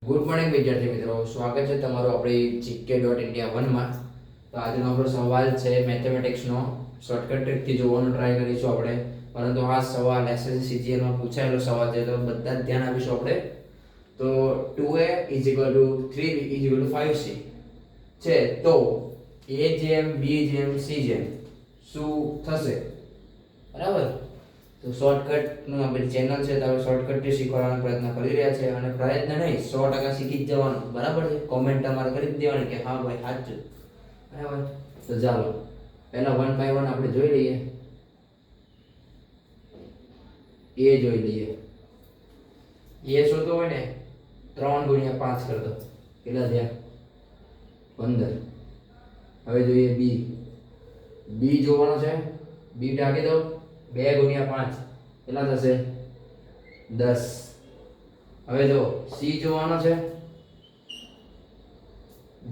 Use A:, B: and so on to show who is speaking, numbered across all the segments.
A: Good morning વિદ્યાર્થી મિત્રો, સ્વાગત છે તમારું આપણી gk.india 1 માં. તો આજનો આપણો સવાલ છે મેથેમેટિક્સનો. શોર્ટકટ ટ્રીકથી જોવાનો ટ્રાય કરીશું આપણે, પરંતુ આ સવાલ એસએસસી સીજીએલ માં પૂછાયેલો સવાલ છે, તો બધા જ ધ્યાન આપીશું આપણે. તો 2a = 3b = 5c છે, તો a જેમ b જેમ c જેમ શું થશે? બરાબર. તો શોર્ટકટનું આપણી ચેનલ છે, તો આપણે શોર્ટકટથી શીખવાનો પ્રયત્ન કરી રહ્યા છે, અને પ્રયત્ન નહીં 100% શીખી જ જવાનું. બરાબર છે. કોમેન્ટ તમારે કરી જ દેવાની કે હા ભાઈ સાચું. બરાબર. તો ચાલો પહેલા 1 by 1 આપણે જોઈ લઈએ. એ જોઈ લઈએ. એ શોધો હોય ને 3 × 5 કરી દો. કેટલા થયા? 15. હવે જોઈએ બી. બી જોવાનો છે. બી ટાકી દો. 2 × 5 કેટલા થશે? 10. હવે જો સી જોવાનો છે.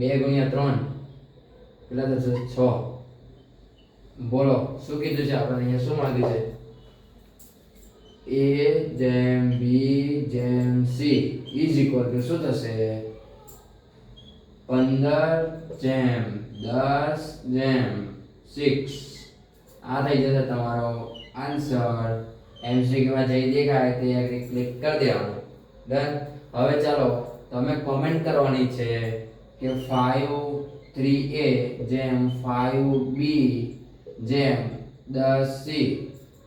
A: 2 × 3 કેટલા થશે? 6. બોલો શું કીધું છે આપણે અહીંયા? શું માંગ્યું છે? a જેમ b જેમ c = શું થશે? 15 જેમ 10 જેમ 6. આ થઈ જશે તમારો આન્સર. MCQ માં જઈ દેખાય તે ક્લિક કરી દેવાનું. ડન. હવે ચાલો તમે કોમેન્ટ કરવાની છે કે 5 3a જેમ 5b જેમ 10c.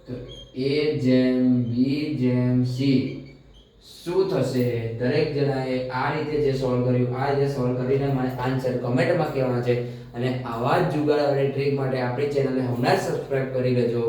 A: તો a જેમ b જેમ c શું થશે? દરેક જણાએ આ રીતે જે સોલ્વ કર્યું, આ રીતે સોલ્વ કરીને મને આન્સર કમેન્ટમાં કહેવાનો છે. અને આવા જ જુગાડાવાળી ટ્રીક માટે આપણી ચેનલને હમણાં જ સબસ્ક્રાઇબ કરી લેજો.